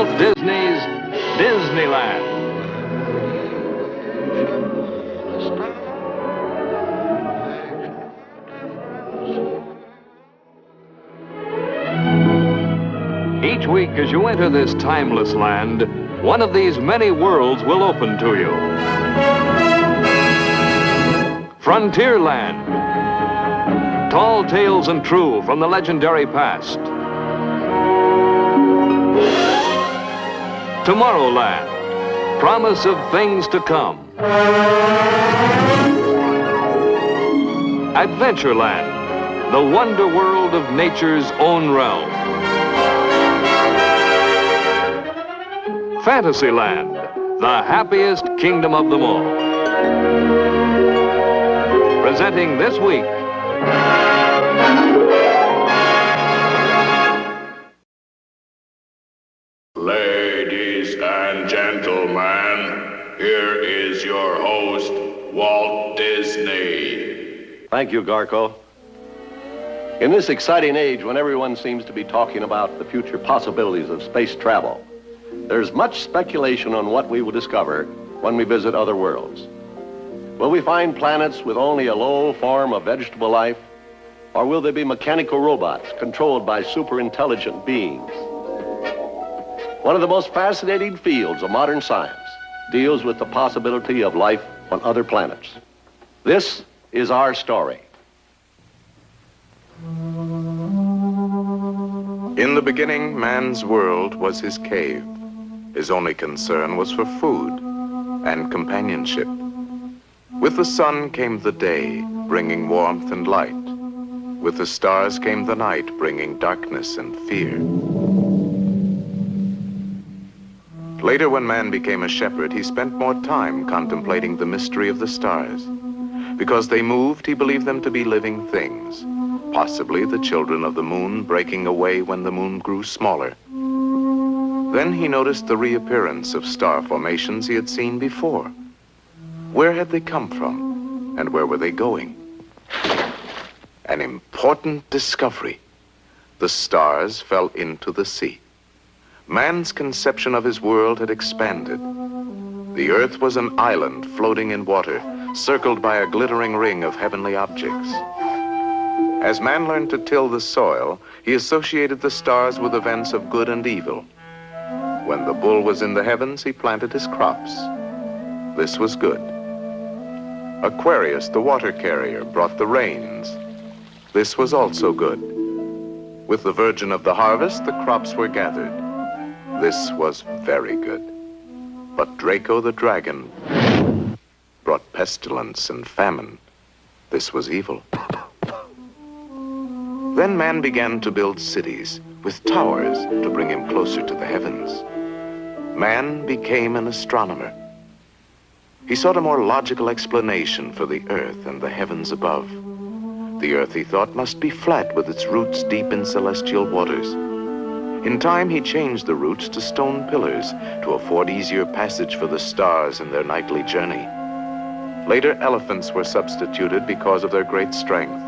Walt Disney's Disneyland. Each week as you enter this timeless land, one of these many worlds will open to you. Frontierland. Tall tales and true from the legendary past. Tomorrowland. Promise of things to come. Adventureland. The wonder world of nature's own realm. Fantasyland, the happiest kingdom of them all. Presenting this week, ladies and gentlemen, here is your host, Walt Disney. Thank you, GARCO. In this exciting age when everyone seems to be talking about the future possibilities of space travel, there's much speculation on what we will discover when we visit other worlds. Will we find planets with only a low form of vegetable life, or will they be mechanical robots controlled by super intelligent beings? One of the most fascinating fields of modern science deals with the possibility of life on other planets. This is our story. In the beginning, man's world was his cave. His only concern was for food and companionship. With the sun came the day, bringing warmth and light. With the stars came the night, bringing darkness and fear. Later, when man became a shepherd, he spent more time contemplating the mystery of the stars. Because they moved, he believed them to be living things, possibly the children of the moon breaking away when the moon grew smaller. Then he noticed the reappearance of star formations he had seen before. Where had they come from, and where were they going? An important discovery. The stars fell into the sea. Man's conception of his world had expanded. The earth was an island floating in water, circled by a glittering ring of heavenly objects. As man learned to till the soil, he associated the stars with events of good and evil. When the bull was in the heavens, he planted his crops. This was good. Aquarius, the water carrier, brought the rains. This was also good. With the Virgin of the harvest, the crops were gathered. This was very good. But Draco the dragon brought pestilence and famine. This was evil. Then man began to build cities with towers to bring him closer to the heavens. Man became an astronomer. He sought a more logical explanation for the earth and the heavens above. The earth, he thought, must be flat with its roots deep in celestial waters. In time, he changed the roots to stone pillars to afford easier passage for the stars in their nightly journey. Later, elephants were substituted because of their great strength.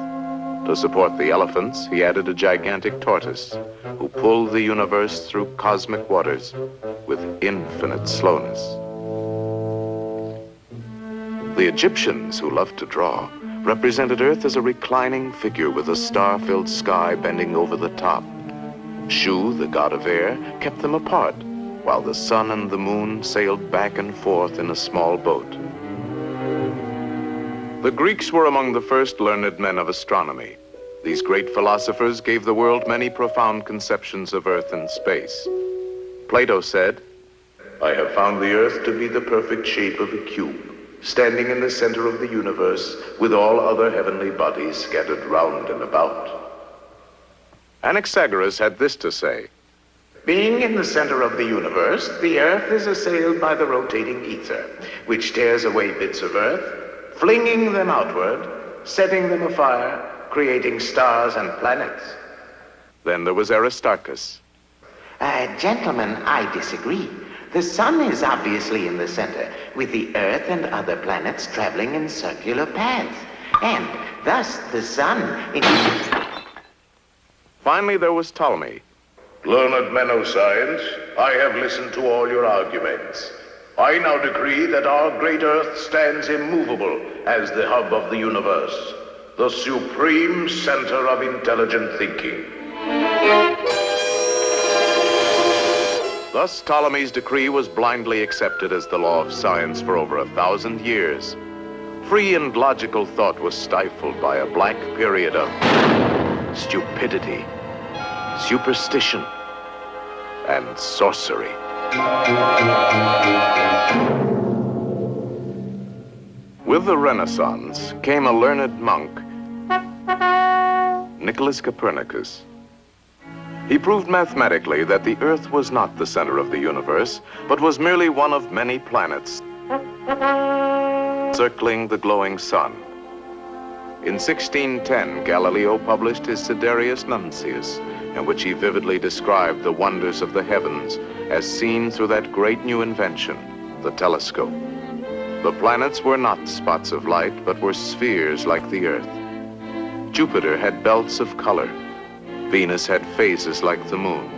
To support the elephants, he added a gigantic tortoise who pulled the universe through cosmic waters with infinite slowness. The Egyptians, who loved to draw, represented Earth as a reclining figure with a star-filled sky bending over the top. Shu, the god of air, kept them apart, while the sun and the moon sailed back and forth in a small boat. The Greeks were among the first learned men of astronomy. These great philosophers gave the world many profound conceptions of Earth and space. Plato said, "I have found the Earth to be the perfect shape of a cube, standing in the center of the universe, with all other heavenly bodies scattered round and about." Anaxagoras had this to say, "Being in the center of the universe, the Earth is assailed by the rotating ether, which tears away bits of Earth, flinging them outward, setting them afire, creating stars and planets." Then there was Aristarchus. Gentlemen, I disagree. The sun is obviously in the center, with the Earth and other planets traveling in circular paths. And thus the sun... Finally, there was Ptolemy. Learned men of science, I have listened to all your arguments. I now decree that our great Earth stands immovable as the hub of the universe, the supreme center of intelligent thinking. Thus, Ptolemy's decree was blindly accepted as the law of science for over 1,000 years. Free and logical thought was stifled by a black period of stupidity, superstition, and sorcery. With the Renaissance came a learned monk, Nicholas Copernicus. He proved mathematically that the Earth was not the center of the universe, but was merely one of many planets circling the glowing sun. In 1610, Galileo published his Sidereus Nuncius, in which he vividly described the wonders of the heavens as seen through that great new invention, the telescope. The planets were not spots of light, but were spheres like the Earth. Jupiter had belts of color. Venus had phases like the moon.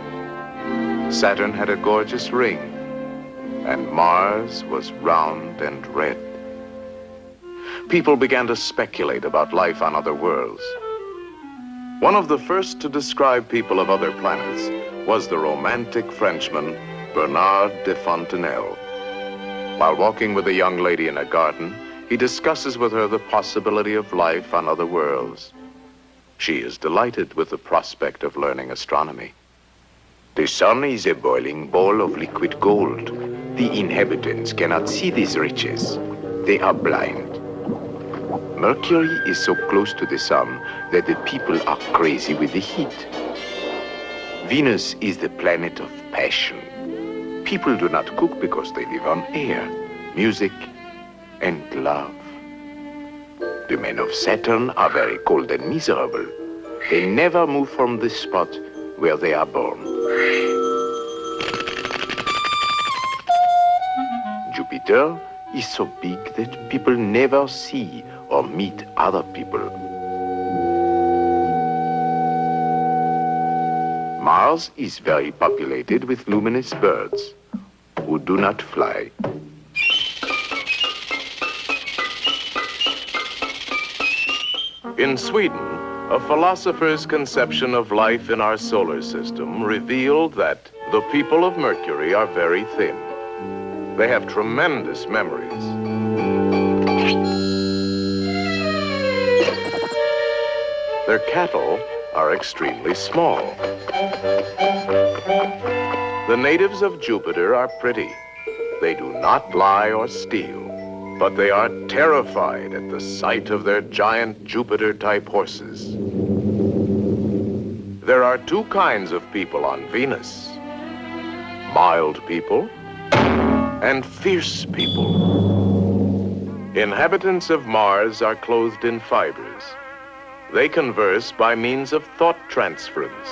Saturn had a gorgeous ring, and Mars was round and red. People began to speculate about life on other worlds. One of the first to describe people of other planets was the romantic Frenchman, Bernard de Fontenelle. While walking with a young lady in a garden, he discusses with her the possibility of life on other worlds. She is delighted with the prospect of learning astronomy. The sun is a boiling ball of liquid gold. The inhabitants cannot see these riches. They are blind. Mercury is so close to the sun that the people are crazy with the heat. Venus is the planet of passion. People do not cook because they live on air, music, and love. The men of Saturn are very cold and miserable. They never move from the spot where they are born. Jupiter is so big that people never see or meet other people. Mars is very populated with luminous birds who do not fly. In Sweden, a philosopher's conception of life in our solar system revealed that the people of Mercury are very thin. They have tremendous memories. Their cattle are extremely small. The natives of Jupiter are pretty. They do not lie or steal, but they are terrified at the sight of their giant Jupiter-type horses. There are two kinds of people on Venus: mild people and fierce people. Inhabitants of Mars are clothed in fibers. They converse by means of thought transference.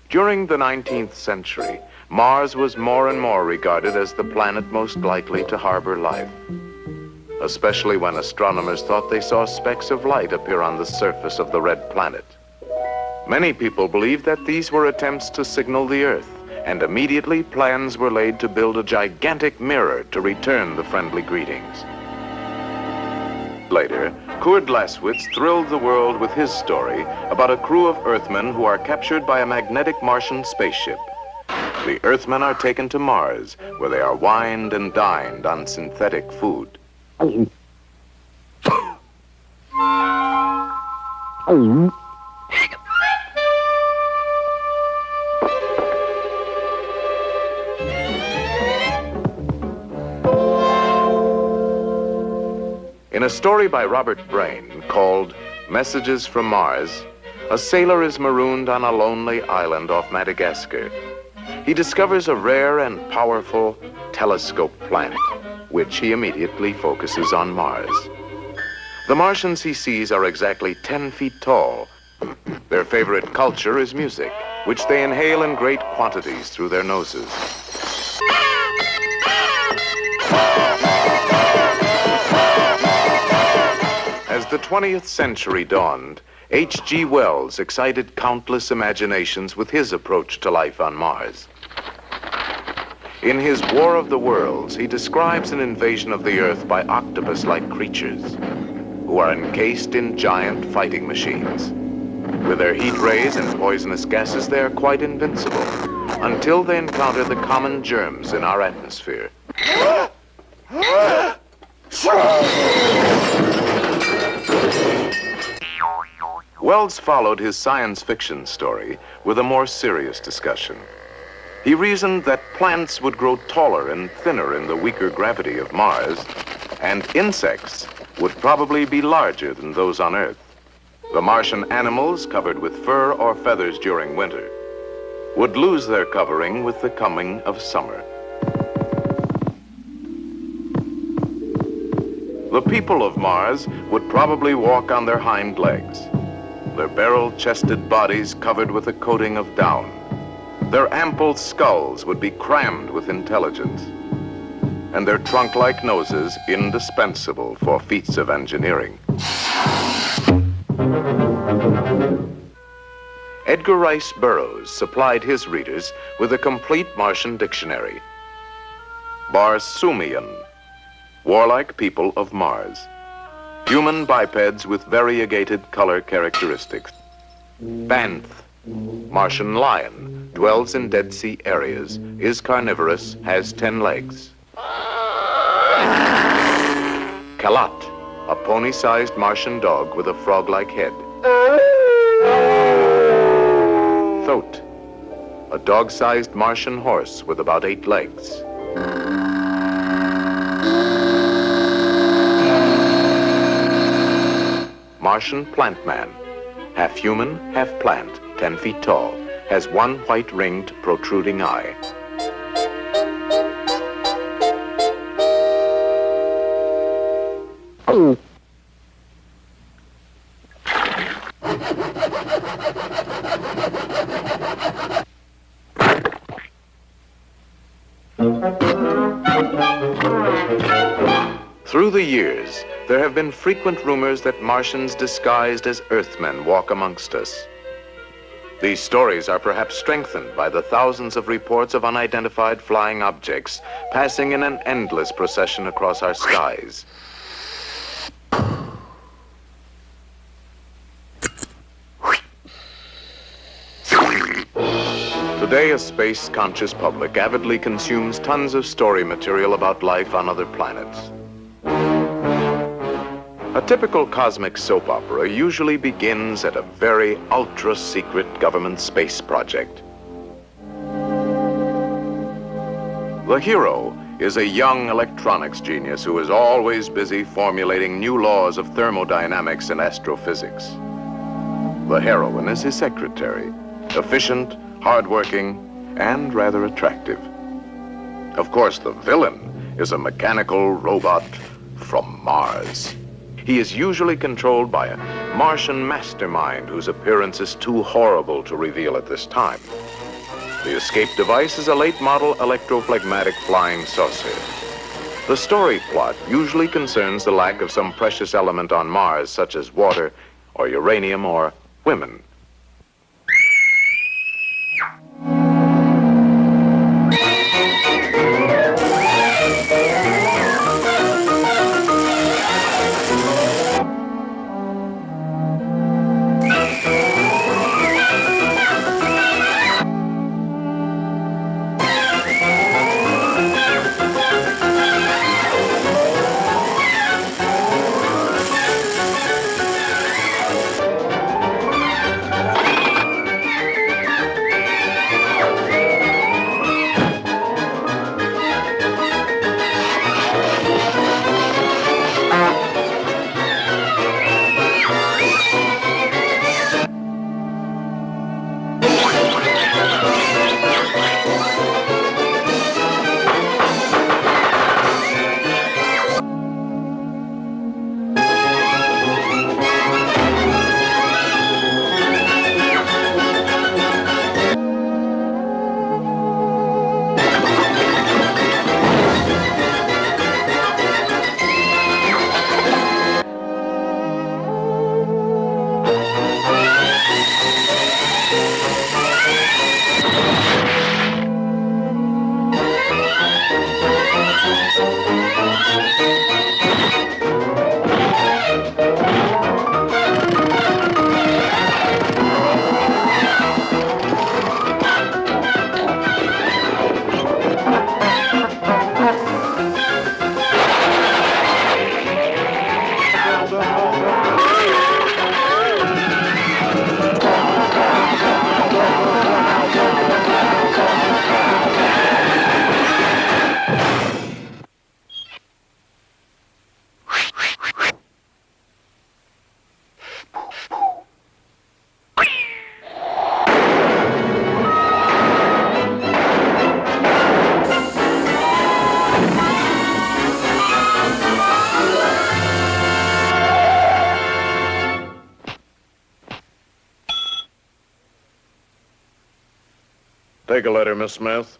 During the 19th century, Mars was more and more regarded as the planet most likely to harbor life, especially when astronomers thought they saw specks of light appear on the surface of the red planet. Many people believed that these were attempts to signal the Earth, and immediately plans were laid to build a gigantic mirror to return the friendly greetings. Later, Kurt Laswitz thrilled the world with his story about a crew of Earthmen who are captured by a magnetic Martian spaceship. The Earthmen are taken to Mars, where they are wined and dined on synthetic food. In a story by Robert Brain called Messages from Mars, a sailor is marooned on a lonely island off Madagascar. He discovers a rare and powerful telescope planet, which he immediately focuses on Mars. The Martians he sees are exactly 10 feet tall. Their favorite culture is music, which they inhale in great quantities through their noses. As the 20th century dawned, H.G. Wells excited countless imaginations with his approach to life on Mars. In his War of the Worlds, he describes an invasion of the Earth by octopus-like creatures who are encased in giant fighting machines. With their heat rays and poisonous gases, they are quite invincible until they encounter the common germs in our atmosphere. Wells followed his science fiction story with a more serious discussion. He reasoned that plants would grow taller and thinner in the weaker gravity of Mars, and insects would probably be larger than those on Earth. The Martian animals, covered with fur or feathers during winter, would lose their covering with the coming of summer. The people of Mars would probably walk on their hind legs, their barrel-chested bodies covered with a coating of down. Their ample skulls would be crammed with intelligence, and their trunk-like noses indispensable for feats of engineering. Edgar Rice Burroughs supplied his readers with a complete Martian dictionary. Barsoomian, warlike people of Mars. Human bipeds with variegated color characteristics. Banth, Martian lion, dwells in Dead Sea areas, is carnivorous, has 10 legs. Kalat, a pony-sized Martian dog with a frog-like head. Thoth, a dog-sized Martian horse with about 8 legs. Martian plant man, half human, half plant, 10 feet tall, has one white ringed protruding eye. Through the years, there have been frequent rumors that Martians disguised as Earthmen walk amongst us. These stories are perhaps strengthened by the thousands of reports of unidentified flying objects passing in an endless procession across our skies. Today, a space-conscious public avidly consumes tons of story material about life on other planets. A typical cosmic soap opera usually begins at a very ultra-secret government space project. The hero is a young electronics genius who is always busy formulating new laws of thermodynamics and astrophysics. The heroine is his secretary, efficient, hardworking, and rather attractive. Of course, the villain is a mechanical robot from Mars. He is usually controlled by a Martian mastermind whose appearance is too horrible to reveal at this time. The escape device is a late model electrophlegmatic flying saucer. The story plot usually concerns the lack of some precious element on Mars, such as water or uranium or women. Take a letter, Miss Smith.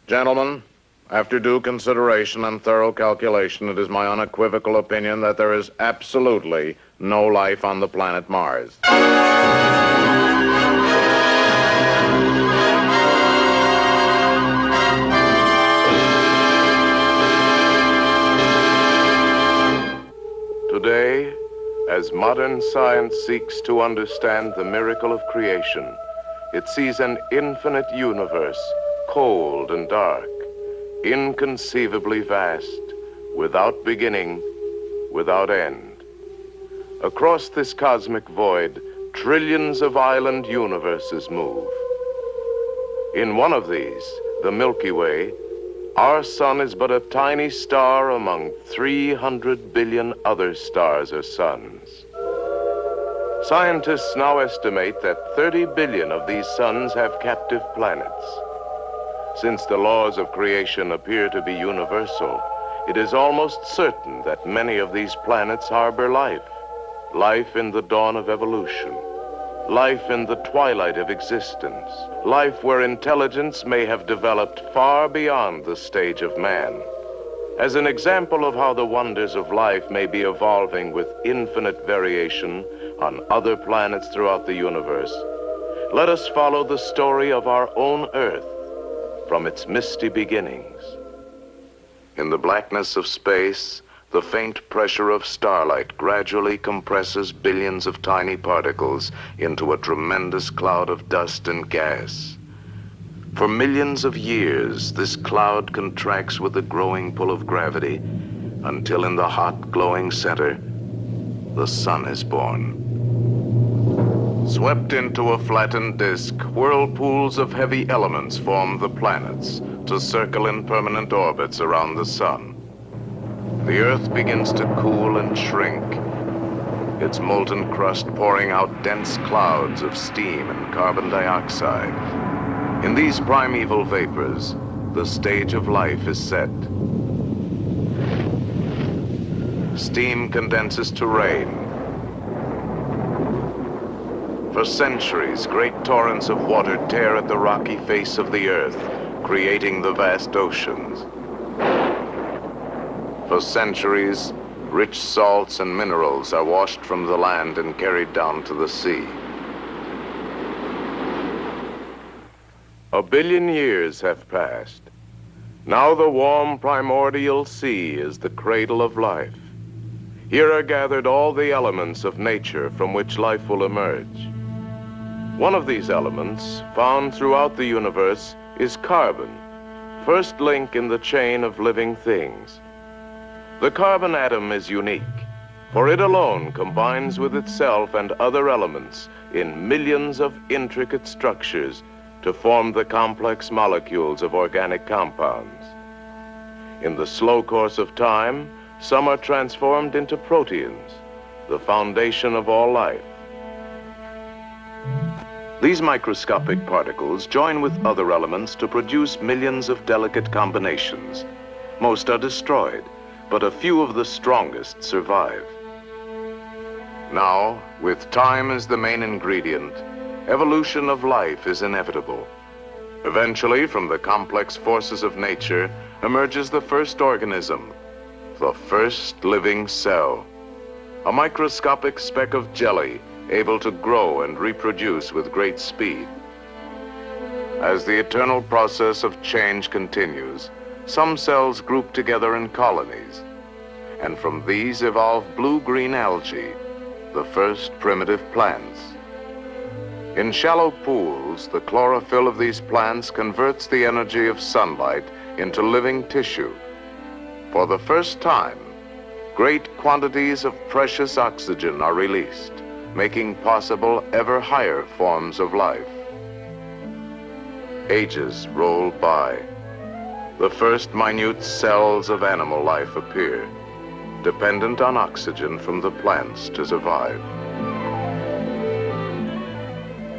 Gentlemen, after due consideration and thorough calculation, it is my unequivocal opinion that there is absolutely no life on the planet Mars. Today, as modern science seeks to understand the miracle of creation, it sees an infinite universe, cold and dark, inconceivably vast, without beginning, without end. Across this cosmic void, trillions of island universes move. In one of these, the Milky Way, our sun is but a tiny star among 300 billion other stars or suns. Scientists now estimate that 30 billion of these suns have captive planets. Since the laws of creation appear to be universal, it is almost certain that many of these planets harbor life. Life in the dawn of evolution. Life in the twilight of existence. Life where intelligence may have developed far beyond the stage of man. As an example of how the wonders of life may be evolving with infinite variation on other planets throughout the universe, let us follow the story of our own Earth from its misty beginnings. In the blackness of space, the faint pressure of starlight gradually compresses billions of tiny particles into a tremendous cloud of dust and gas. For millions of years, this cloud contracts with the growing pull of gravity until in the hot, glowing center, the sun is born. Swept into a flattened disk, whirlpools of heavy elements form the planets to circle in permanent orbits around the sun. The Earth begins to cool and shrink, its molten crust pouring out dense clouds of steam and carbon dioxide. In these primeval vapors, the stage of life is set. Steam condenses to rain. For centuries, great torrents of water tear at the rocky face of the Earth, creating the vast oceans. For centuries, rich salts and minerals are washed from the land and carried down to the sea. A billion years have passed. Now the warm primordial sea is the cradle of life. Here are gathered all the elements of nature from which life will emerge. One of these elements, found throughout the universe, is carbon, first link in the chain of living things. The carbon atom is unique, for it alone combines with itself and other elements in millions of intricate structures to form the complex molecules of organic compounds. In the slow course of time, some are transformed into proteins, the foundation of all life. These microscopic particles join with other elements to produce millions of delicate combinations. Most are destroyed, but a few of the strongest survive. Now, with time as the main ingredient, evolution of life is inevitable. Eventually, from the complex forces of nature, emerges the first organism, the first living cell, a microscopic speck of jelly able to grow and reproduce with great speed. As the eternal process of change continues, some cells group together in colonies, and from these evolve blue-green algae, the first primitive plants. In shallow pools, the chlorophyll of these plants converts the energy of sunlight into living tissue. For the first time, great quantities of precious oxygen are released, making possible ever higher forms of life. Ages roll by. The first minute cells of animal life appear, dependent on oxygen from the plants to survive.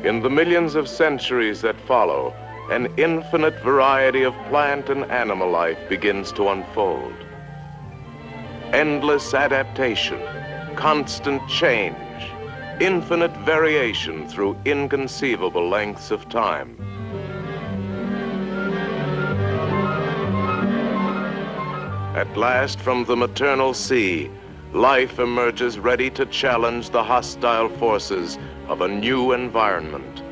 In the millions of centuries that follow, an infinite variety of plant and animal life begins to unfold. Endless adaptation, constant change, infinite variation through inconceivable lengths of time. At last, from the maternal sea, life emerges ready to challenge the hostile forces of a new environment.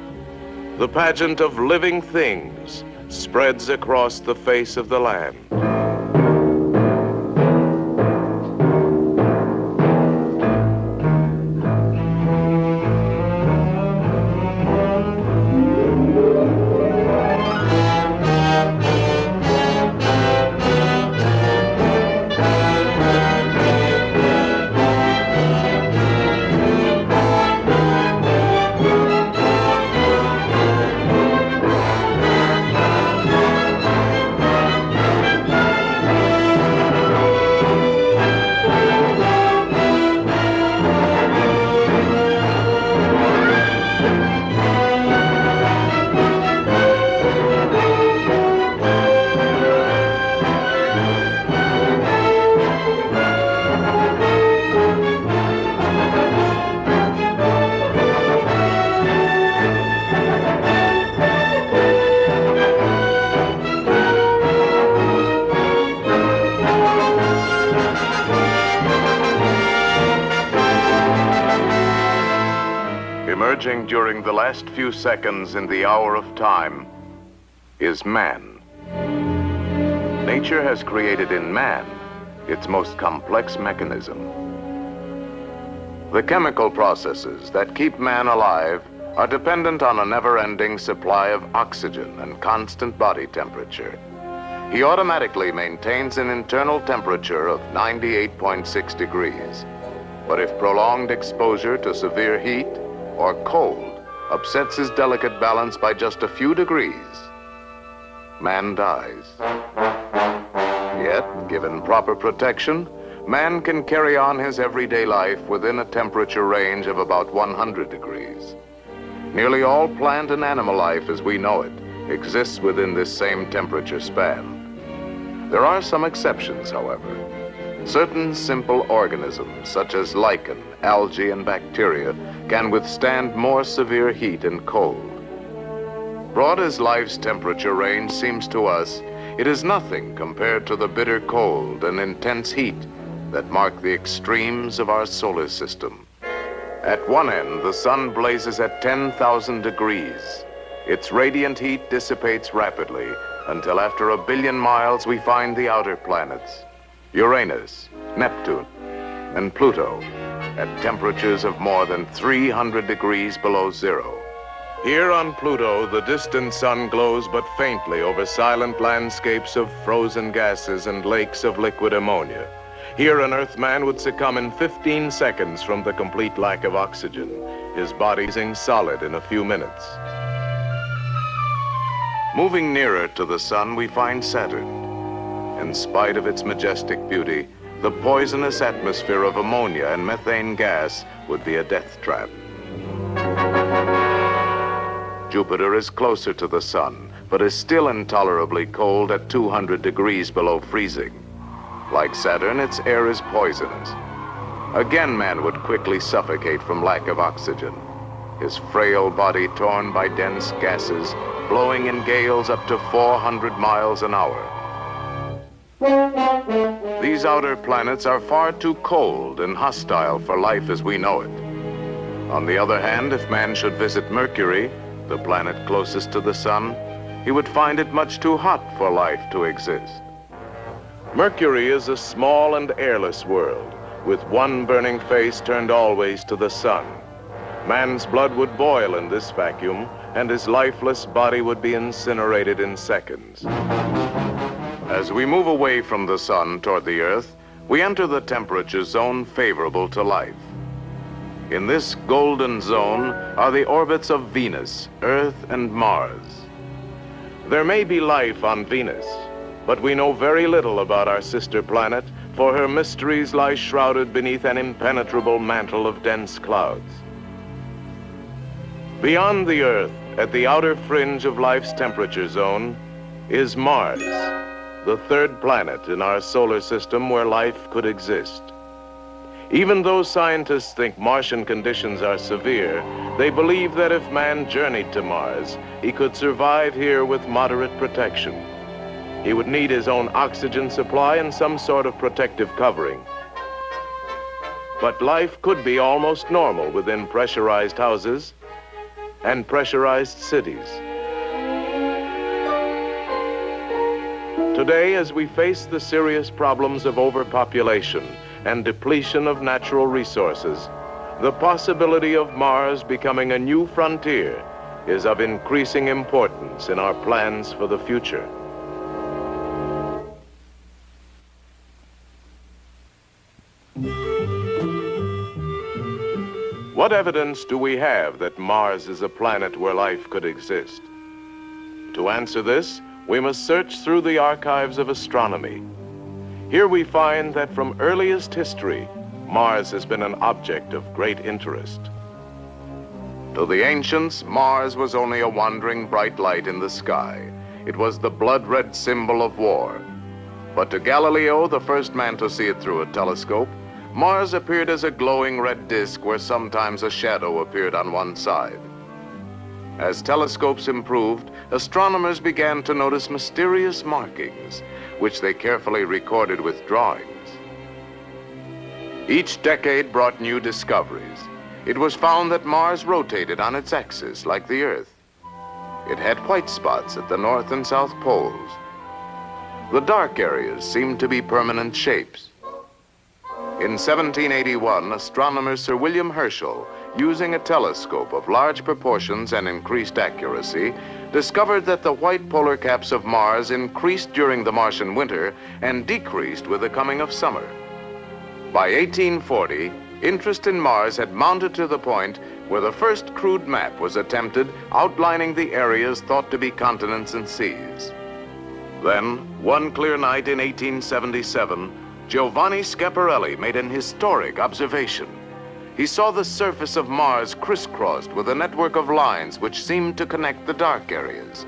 The pageant of living things spreads across the face of the land. Emerging during the last few seconds in the hour of time is man. Nature has created in man its most complex mechanism. The chemical processes that keep man alive are dependent on a never-ending supply of oxygen and constant body temperature. He automatically maintains an internal temperature of 98.6 degrees. But if prolonged exposure to severe heat or cold upsets his delicate balance by just a few degrees, man dies. Yet, given proper protection, man can carry on his everyday life within a temperature range of about 100 degrees. Nearly all plant and animal life as we know it exists within this same temperature span. There are some exceptions, however. Certain simple organisms, such as lichen, algae, and bacteria, can withstand more severe heat and cold. Broad as life's temperature range seems to us, it is nothing compared to the bitter cold and intense heat that mark the extremes of our solar system. At one end, the sun blazes at 10,000 degrees. Its radiant heat dissipates rapidly until after 1 billion miles we find the outer planets, Uranus, Neptune, and Pluto, at temperatures of more than 300 degrees below zero. Here on Pluto, the distant sun glows but faintly over silent landscapes of frozen gases and lakes of liquid ammonia. Here, an Earthman would succumb in 15 seconds from the complete lack of oxygen, his body being solid in a few minutes. Moving nearer to the sun, we find Saturn. In spite of its majestic beauty, the poisonous atmosphere of ammonia and methane gas would be a death trap. Jupiter is closer to the sun, but is still intolerably cold at 200 degrees below freezing. Like Saturn, its air is poisonous. Again, man would quickly suffocate from lack of oxygen, his frail body torn by dense gases, blowing in gales up to 400 miles an hour. These outer planets are far too cold and hostile for life as we know it. On the other hand, if man should visit Mercury, the planet closest to the sun, he would find it much too hot for life to exist. Mercury is a small and airless world, with one burning face turned always to the sun. Man's blood would boil in this vacuum, and his lifeless body would be incinerated in seconds. As we move away from the sun toward the Earth, we enter the temperature zone favorable to life. In this golden zone are the orbits of Venus, Earth, and Mars. There may be life on Venus, but we know very little about our sister planet, for her mysteries lie shrouded beneath an impenetrable mantle of dense clouds. Beyond the Earth, at the outer fringe of life's temperature zone, is Mars, the third planet in our solar system where life could exist. Even though scientists think Martian conditions are severe, they believe that if man journeyed to Mars, he could survive here with moderate protection. He would need his own oxygen supply and some sort of protective covering. But life could be almost normal within pressurized houses and pressurized cities. Today, as we face the serious problems of overpopulation and depletion of natural resources, the possibility of Mars becoming a new frontier is of increasing importance in our plans for the future. What evidence do we have that Mars is a planet where life could exist? To answer this, we must search through the archives of astronomy. Here we find that from earliest history, Mars has been an object of great interest. To the ancients, Mars was only a wandering bright light in the sky. It was the blood-red symbol of war. But to Galileo, the first man to see it through a telescope, Mars appeared as a glowing red disk where sometimes a shadow appeared on one side. As telescopes improved, astronomers began to notice mysterious markings, which they carefully recorded with drawings. Each decade brought new discoveries. It was found that Mars rotated on its axis like the Earth. It had white spots at the North and South poles. The dark areas seemed to be permanent shapes. In 1781, astronomer Sir William Herschel, using a telescope of large proportions and increased accuracy, discovered that the white polar caps of Mars increased during the Martian winter and decreased with the coming of summer. By 1840, interest in Mars had mounted to the point where the first crude map was attempted outlining the areas thought to be continents and seas. Then, one clear night in 1877, Giovanni Schiaparelli made an historic observation. He saw the surface of Mars crisscrossed with a network of lines which seemed to connect the dark areas.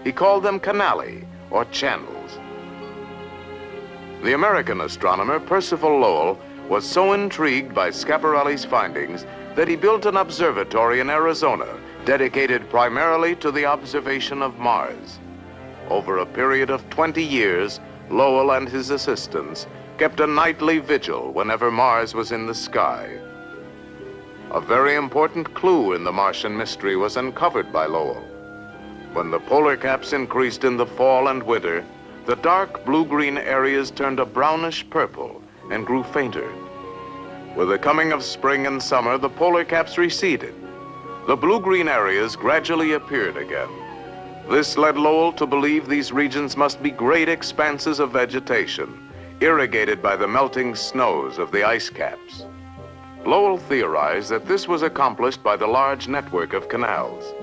He called them canali, or channels. The American astronomer Percival Lowell was so intrigued by Schiaparelli's findings that he built an observatory in Arizona dedicated primarily to the observation of Mars. Over a period of 20 years, Lowell and his assistants kept a nightly vigil whenever Mars was in the sky. A very important clue in the Martian mystery was uncovered by Lowell. When the polar caps increased in the fall and winter, the dark blue-green areas turned a brownish purple and grew fainter. With the coming of spring and summer, the polar caps receded. The blue-green areas gradually appeared again. This led Lowell to believe these regions must be great expanses of vegetation, irrigated by the melting snows of the ice caps. Lowell theorized that this was accomplished by the large network of canals.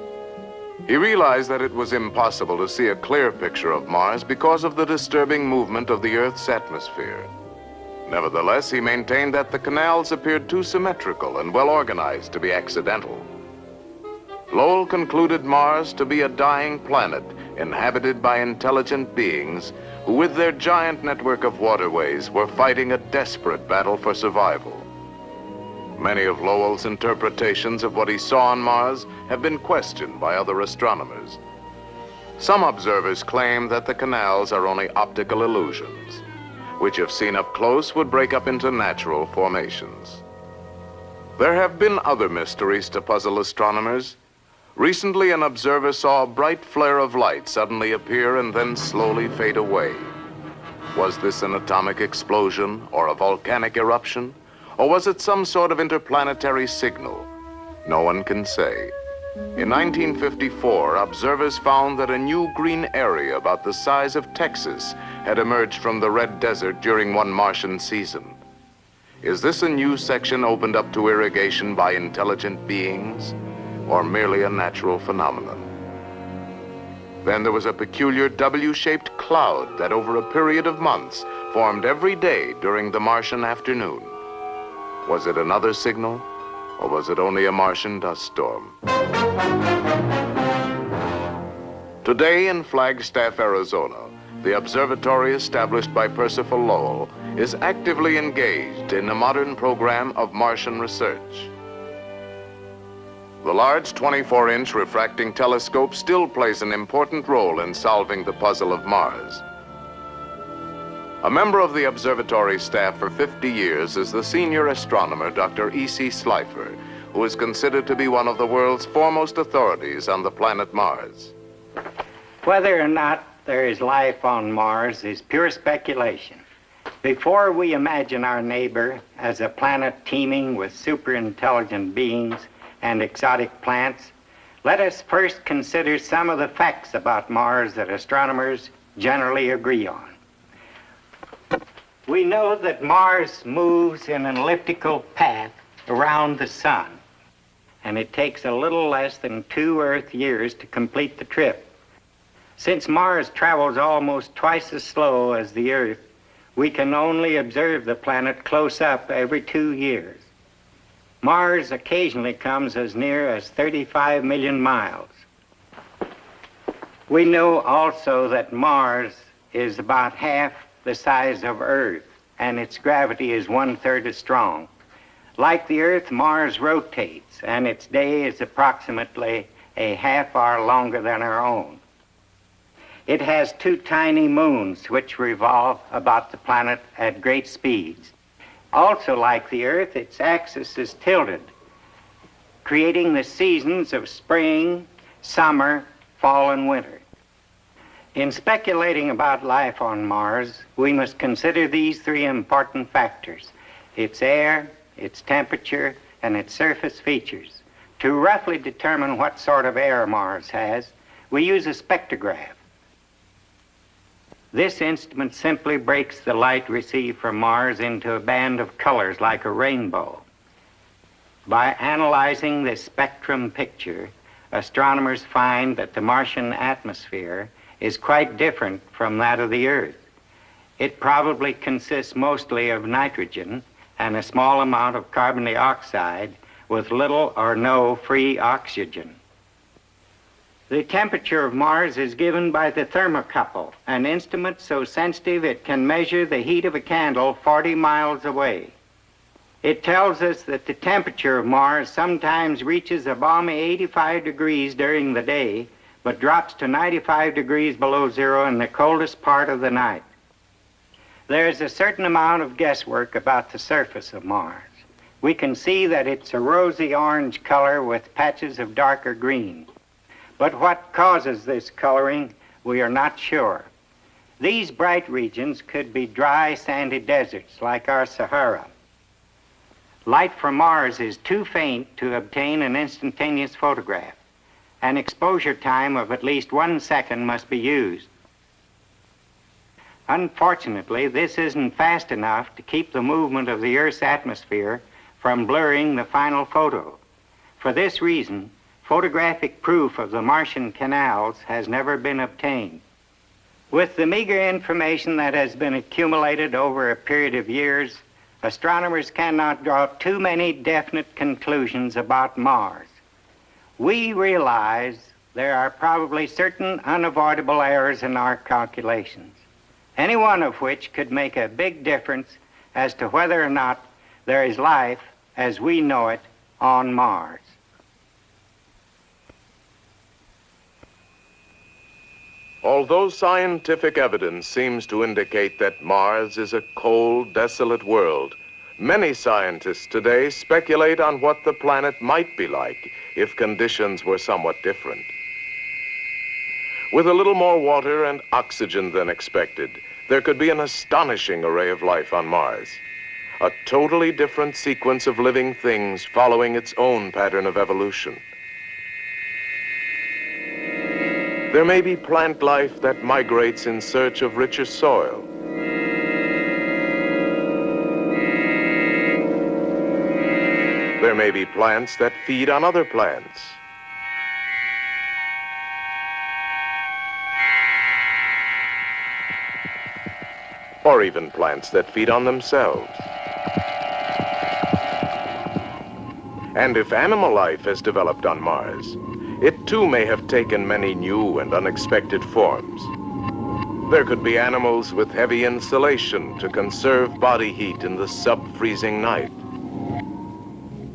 He realized that it was impossible to see a clear picture of Mars because of the disturbing movement of the Earth's atmosphere. Nevertheless, he maintained that the canals appeared too symmetrical and well organized to be accidental. Lowell concluded Mars to be a dying planet inhabited by intelligent beings who, with their giant network of waterways, were fighting a desperate battle for survival. Many of Lowell's interpretations of what he saw on Mars have been questioned by other astronomers. Some observers claim that the canals are only optical illusions, which if seen up close would break up into natural formations. There have been other mysteries to puzzle astronomers. Recently, an observer saw a bright flare of light suddenly appear and then slowly fade away. Was this an atomic explosion or a volcanic eruption? Or was it some sort of interplanetary signal? No one can say. In 1954, observers found that a new green area about the size of Texas had emerged from the red desert during one Martian season. Is this a new section opened up to irrigation by intelligent beings, or merely a natural phenomenon? Then there was a peculiar W-shaped cloud that over a period of months formed every day during the Martian afternoon. Was it another signal, or was it only a Martian dust storm? Today in Flagstaff, Arizona, the observatory established by Percival Lowell is actively engaged in a modern program of Martian research. The large 24-inch refracting telescope still plays an important role in solving the puzzle of Mars. A member of the observatory staff for 50 years is the senior astronomer, Dr. E.C. Slifer, who is considered to be one of the world's foremost authorities on the planet Mars. Whether or not there is life on Mars is pure speculation. Before we imagine our neighbor as a planet teeming with super-intelligent beings and exotic plants, let us first consider some of the facts about Mars that astronomers generally agree on. We know that Mars moves in an elliptical path around the sun, and it takes a little less than 2 Earth years to complete the trip. Since Mars travels almost twice as slow as the Earth, we can only observe the planet close up every 2 years. Mars occasionally comes as near as 35 million miles. We know also that Mars is about half the size of Earth, and its gravity is 1/3 as strong. Like the Earth, Mars rotates, and its day is approximately a half hour longer than our own. It has 2 tiny moons which revolve about the planet at great speeds. Also, like the Earth, its axis is tilted, creating the seasons of spring, summer, fall, and winter. In speculating about life on Mars, we must consider these 3 important factors: its air, its temperature, and its surface features. To roughly determine what sort of air Mars has, we use a spectrograph. This instrument simply breaks the light received from Mars into a band of colors like a rainbow. By analyzing this spectrum picture, astronomers find that the Martian atmosphere is quite different from that of the Earth. It probably consists mostly of nitrogen and a small amount of carbon dioxide with little or no free oxygen. The temperature of Mars is given by the thermocouple, an instrument so sensitive it can measure the heat of a candle 40 miles away. It tells us that the temperature of Mars sometimes reaches a balmy 85 degrees during the day, but drops to 95 degrees below zero in the coldest part of the night. There is a certain amount of guesswork about the surface of Mars. We can see that it's a rosy orange color with patches of darker green. But what causes this coloring, we are not sure. These bright regions could be dry, sandy deserts like our Sahara. Light from Mars is too faint to obtain an instantaneous photograph. An exposure time of at least 1 second must be used. Unfortunately, this isn't fast enough to keep the movement of the Earth's atmosphere from blurring the final photo. For this reason, photographic proof of the Martian canals has never been obtained. With the meager information that has been accumulated over a period of years, astronomers cannot draw too many definite conclusions about Mars. We realize there are probably certain unavoidable errors in our calculations, any one of which could make a big difference as to whether or not there is life as we know it on Mars. Although scientific evidence seems to indicate that Mars is a cold, desolate world, many scientists today speculate on what the planet might be like if conditions were somewhat different. With a little more water and oxygen than expected, there could be an astonishing array of life on Mars. A totally different sequence of living things following its own pattern of evolution. There may be plant life that migrates in search of richer soil. There may be plants that feed on other plants. Or even plants that feed on themselves. And if animal life has developed on Mars, it too may have taken many new and unexpected forms. There could be animals with heavy insulation to conserve body heat in the sub-freezing night.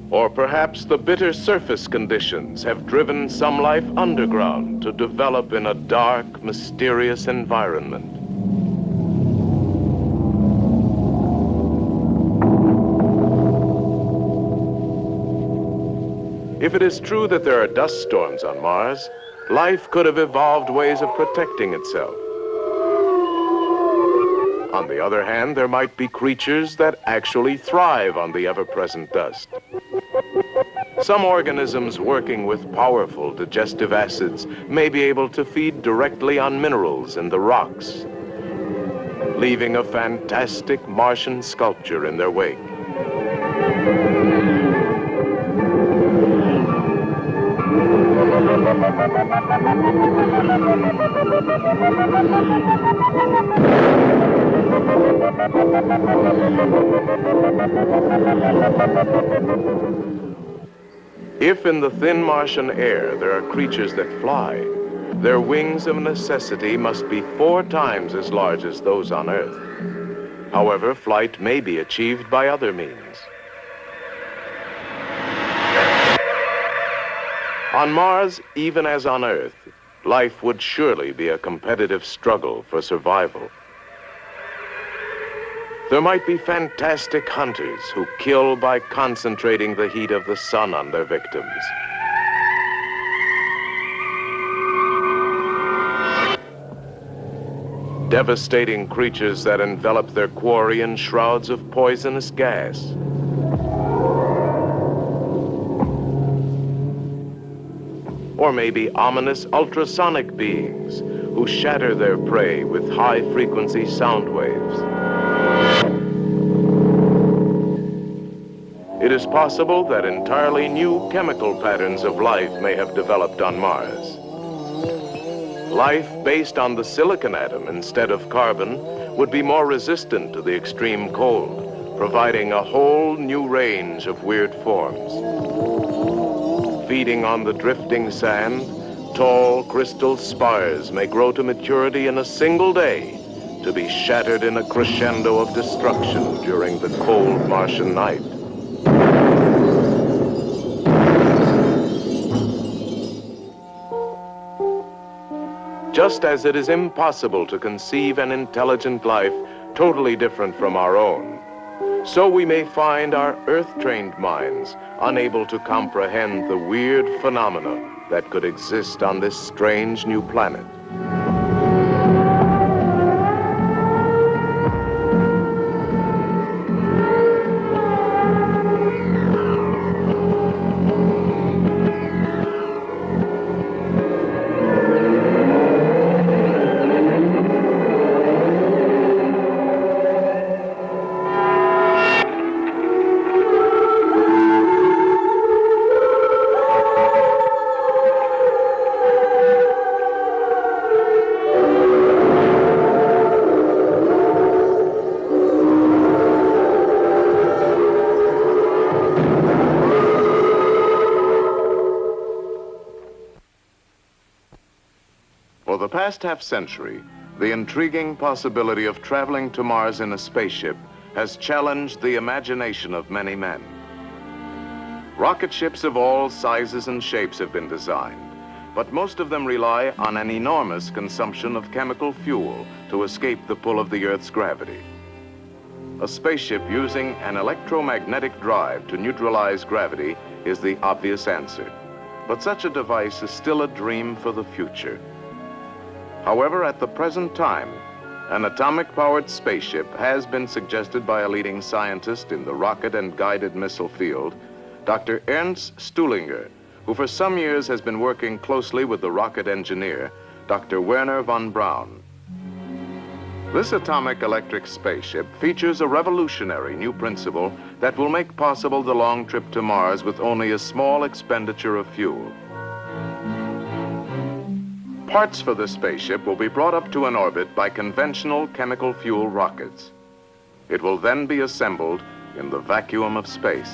Or perhaps the bitter surface conditions have driven some life underground to develop in a dark, mysterious environment. If it is true that there are dust storms on Mars, life could have evolved ways of protecting itself. On the other hand, there might be creatures that actually thrive on the ever-present dust. Some organisms working with powerful digestive acids may be able to feed directly on minerals in the rocks, leaving a fantastic Martian sculpture in their wake. If in the thin Martian air there are creatures that fly, their wings of necessity must be 4 times as large as those on Earth. However, flight may be achieved by other means. On Mars, even as on Earth, life would surely be a competitive struggle for survival. There might be fantastic hunters who kill by concentrating the heat of the sun on their victims. Devastating creatures that envelop their quarry in shrouds of poisonous gas. Or maybe ominous ultrasonic beings who shatter their prey with high-frequency sound waves. It is possible that entirely new chemical patterns of life may have developed on Mars. Life based on the silicon atom instead of carbon would be more resistant to the extreme cold, providing a whole new range of weird forms. Feeding on the drifting sand, tall crystal spires may grow to maturity in a single day to be shattered in a crescendo of destruction during the cold Martian night. Just as it is impossible to conceive an intelligent life totally different from our own, so we may find our Earth-trained minds unable to comprehend the weird phenomena that could exist on this strange new planet. For the past half-century, the intriguing possibility of traveling to Mars in a spaceship has challenged the imagination of many men. Rocket ships of all sizes and shapes have been designed, but most of them rely on an enormous consumption of chemical fuel to escape the pull of the Earth's gravity. A spaceship using an electromagnetic drive to neutralize gravity is the obvious answer, but such a device is still a dream for the future. However, at the present time, an atomic-powered spaceship has been suggested by a leading scientist in the rocket and guided missile field, Dr. Ernst Stuhlinger, who for some years has been working closely with the rocket engineer, Dr. Werner von Braun. This atomic electric spaceship features a revolutionary new principle that will make possible the long trip to Mars with only a small expenditure of fuel. Parts for the spaceship will be brought up to an orbit by conventional chemical fuel rockets. It will then be assembled in the vacuum of space.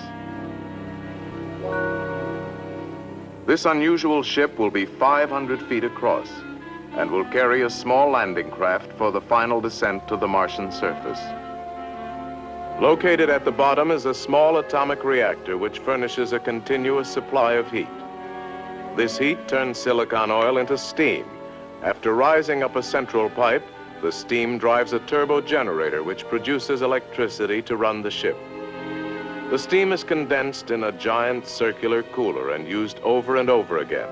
This unusual ship will be 500 feet across and will carry a small landing craft for the final descent to the Martian surface. Located at the bottom is a small atomic reactor which furnishes a continuous supply of heat. This heat turns silicon oil into steam. After rising up a central pipe, the steam drives a turbo generator which produces electricity to run the ship. The steam is condensed in a giant circular cooler and used over and over again.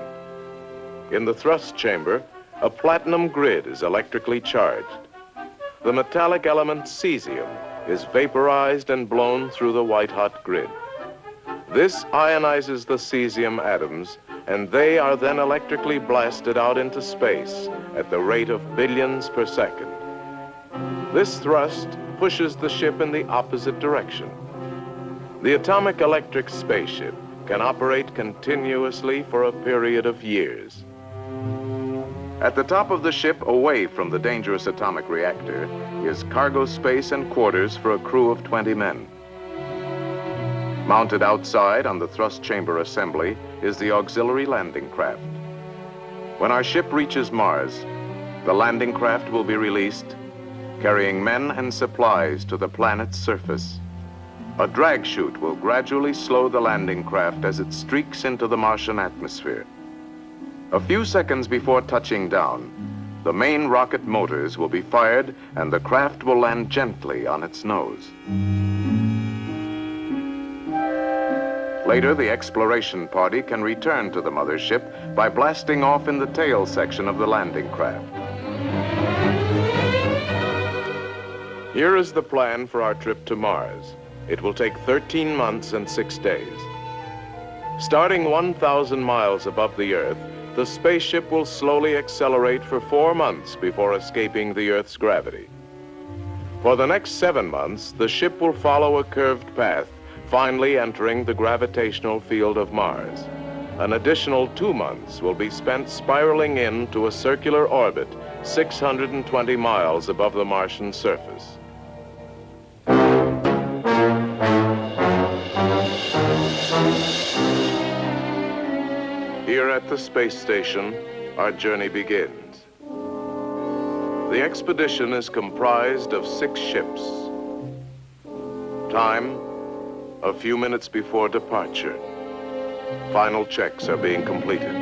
In the thrust chamber, a platinum grid is electrically charged. The metallic element cesium is vaporized and blown through the white-hot grid. This ionizes the cesium atoms, and they are then electrically blasted out into space at the rate of billions per second. This thrust pushes the ship in the opposite direction. The atomic electric spaceship can operate continuously for a period of years. At the top of the ship, away from the dangerous atomic reactor, is cargo space and quarters for a crew of 20 men. Mounted outside on the thrust chamber assembly is the auxiliary landing craft. When our ship reaches Mars, the landing craft will be released, carrying men and supplies to the planet's surface. A drag chute will gradually slow the landing craft as it streaks into the Martian atmosphere. A few seconds before touching down, the main rocket motors will be fired and the craft will land gently on its nose. Later, the exploration party can return to the mothership by blasting off in the tail section of the landing craft. Here is the plan for our trip to Mars. It will take 13 months and 6 days. Starting 1,000 miles above the Earth, the spaceship will slowly accelerate for 4 months before escaping the Earth's gravity. For the next 7 months, the ship will follow a curved path, finally entering the gravitational field of Mars. An additional 2 months will be spent spiraling into a circular orbit 620 miles above the Martian surface. Here at the space station, our journey begins. The expedition is comprised of 6 ships. Time, a few minutes before departure. Final checks are being completed.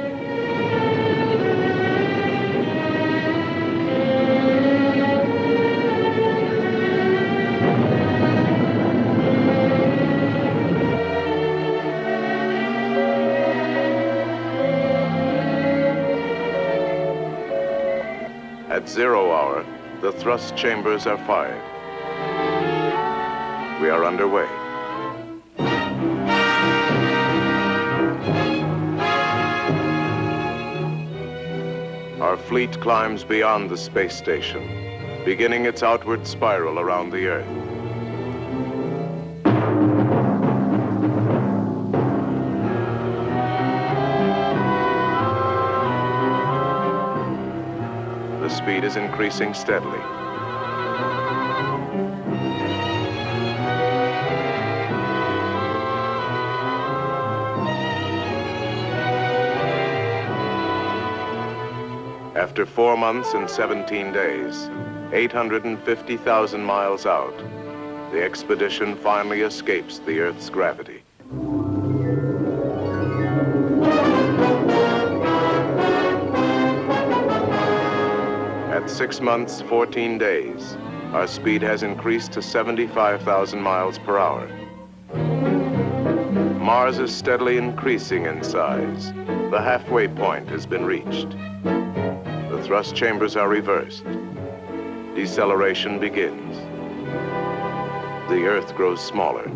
At 0 hour, the thrust chambers are fired. We are underway. Our fleet climbs beyond the space station, beginning its outward spiral around the Earth. The speed is increasing steadily. After 4 months and 17 days, 850,000 miles out, the expedition finally escapes the Earth's gravity. At 6 months, 14 days, our speed has increased to 75,000 miles per hour. Mars is steadily increasing in size. The halfway point has been reached. The thrust chambers are reversed. Deceleration begins. The Earth grows smaller.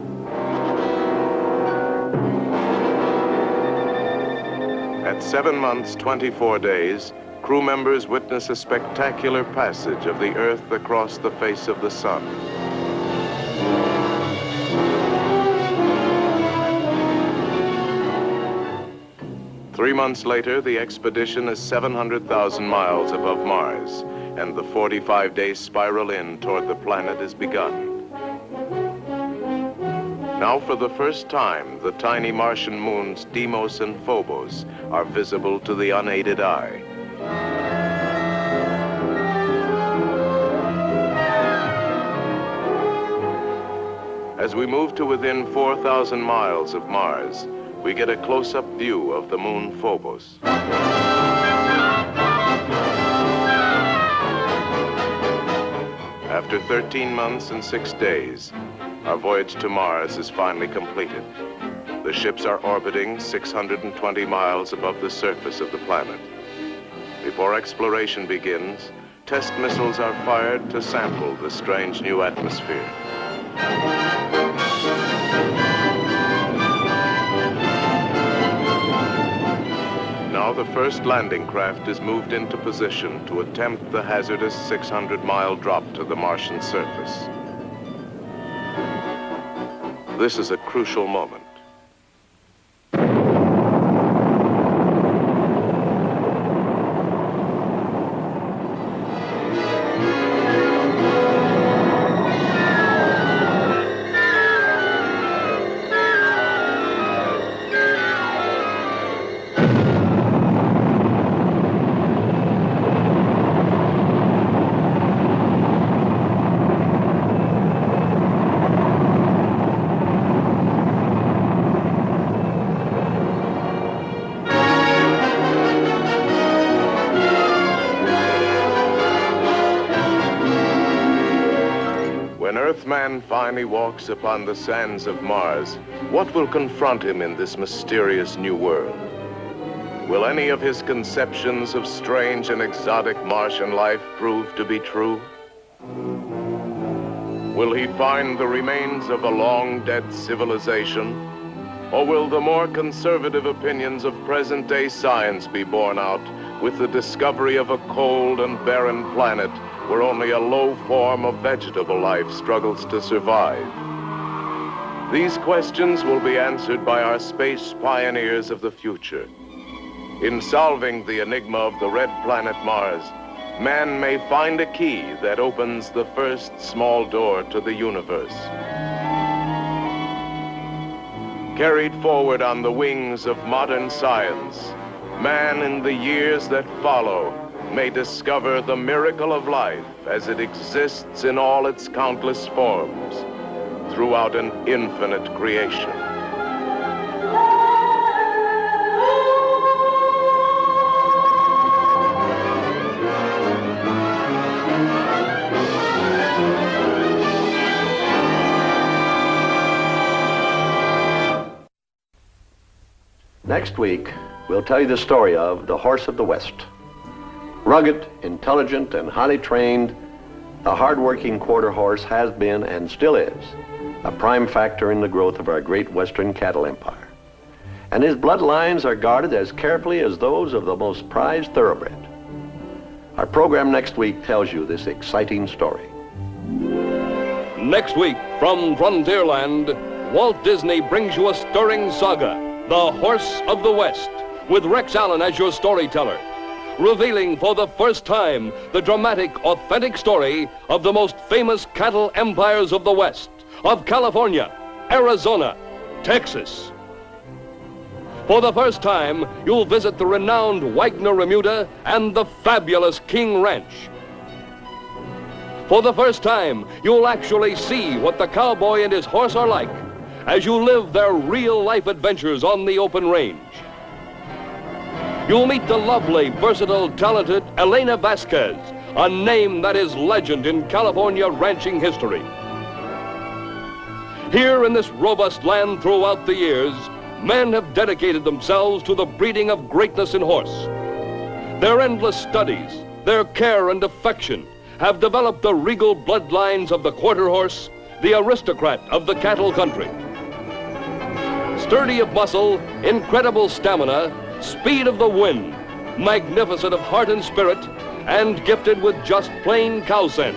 At 7 months, 24 days, crew members witness a spectacular passage of the Earth across the face of the sun. Three months later, the expedition is 700,000 miles above Mars, and the 45-day spiral in toward the planet is begun. Now, for the first time, the tiny Martian moons Deimos and Phobos are visible to the unaided eye. As we move to within 4,000 miles of Mars, we get a close-up view of the moon Phobos. After 13 months and 6 days, Our voyage to Mars is finally completed. The ships are orbiting 620 miles above the surface of the planet. Before exploration begins, test missiles are fired to sample the strange new atmosphere. Now the first landing craft is moved into position to attempt the hazardous 600-mile drop to the Martian surface. This is a crucial moment. When Earthman finally walks upon the sands of Mars, what will confront him in this mysterious new world? Will any of his conceptions of strange and exotic Martian life prove to be true? Will he find the remains of a long-dead civilization? Or will the more conservative opinions of present-day science be borne out with the discovery of a cold and barren planet where only a low form of vegetable life struggles to survive? These questions will be answered by our space pioneers of the future. In solving the enigma of the red planet Mars, man may find a key that opens the first small door to the universe. Carried forward on the wings of modern science, man in the years that follow may discover the miracle of life as it exists in all its countless forms throughout an infinite creation. Next week, we'll tell you the story of the Horse of the West. Rugged, intelligent, and highly trained, the hard-working quarter horse has been and still is a prime factor in the growth of our great Western cattle empire. And his bloodlines are guarded as carefully as those of the most prized thoroughbred. Our program next week tells you this exciting story. Next week, from Frontierland, Walt Disney brings you a stirring saga, The Horse of the West, with Rex Allen as your storyteller, revealing for the first time the dramatic, authentic story of the most famous cattle empires of the West, of California, Arizona, Texas. For the first time, you'll visit the renowned Wagner Remuda and the fabulous King Ranch. For the first time, you'll actually see what the cowboy and his horse are like as you live their real-life adventures on the open range. You'll meet the lovely, versatile, talented Elena Vasquez, a name that is legend in California ranching history. Here in this robust land throughout the years, men have dedicated themselves to the breeding of greatness in horse. Their endless studies, their care and affection have developed the regal bloodlines of the quarter horse, the aristocrat of the cattle country. Sturdy of muscle, incredible stamina, speed of the wind, magnificent of heart and spirit, and gifted with just plain cow sense.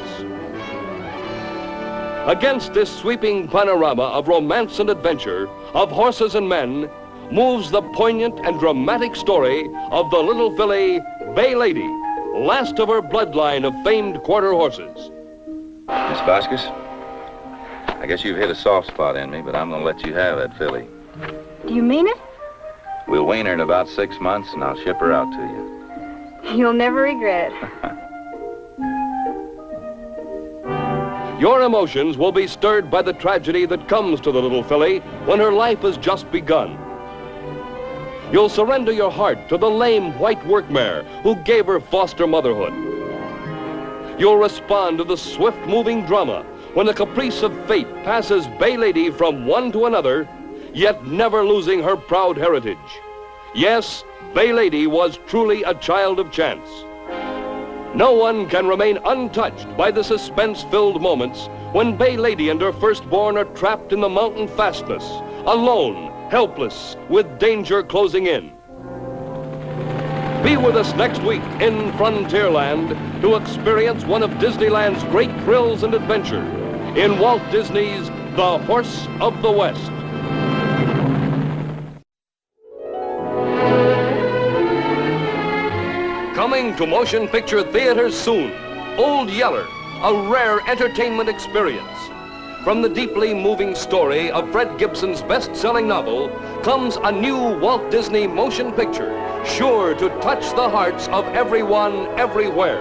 Against this sweeping panorama of romance and adventure, of horses and men, moves the poignant and dramatic story of the little filly, Bay Lady, last of her bloodline of famed quarter horses. Miss Vasquez, I guess you've hit a soft spot in me, but I'm going to let you have that filly. Do you mean it? We'll wean her in about 6 months, and I'll ship her out to you. You'll never regret it. Your emotions will be stirred by the tragedy that comes to the little filly when her life has just begun. You'll surrender your heart to the lame white work mare who gave her foster motherhood. You'll respond to the swift-moving drama when the caprice of fate passes Bay Lady from one to another, yet never losing her proud heritage. Yes, Bay Lady was truly a child of chance. No one can remain untouched by the suspense-filled moments when Bay Lady and her firstborn are trapped in the mountain fastness, alone, helpless, with danger closing in. Be with us next week in Frontierland to experience one of Disneyland's great thrills and adventure in Walt Disney's The Horse of the West. Coming to motion picture theaters soon, Old Yeller, a rare entertainment experience. From the deeply moving story of Fred Gibson's best-selling novel comes a new Walt Disney motion picture, sure to touch the hearts of everyone, everywhere.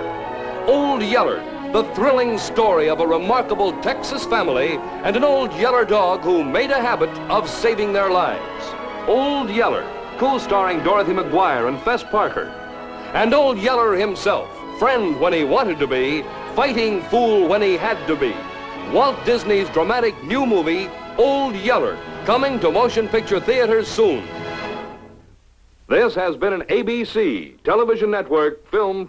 Old Yeller, the thrilling story of a remarkable Texas family and an old Yeller dog who made a habit of saving their lives. Old Yeller, co-starring Dorothy McGuire and Fess Parker. And Old Yeller himself, friend when he wanted to be, fighting fool when he had to be. Walt Disney's dramatic new movie, Old Yeller, coming to motion picture theaters soon. This has been an ABC television network film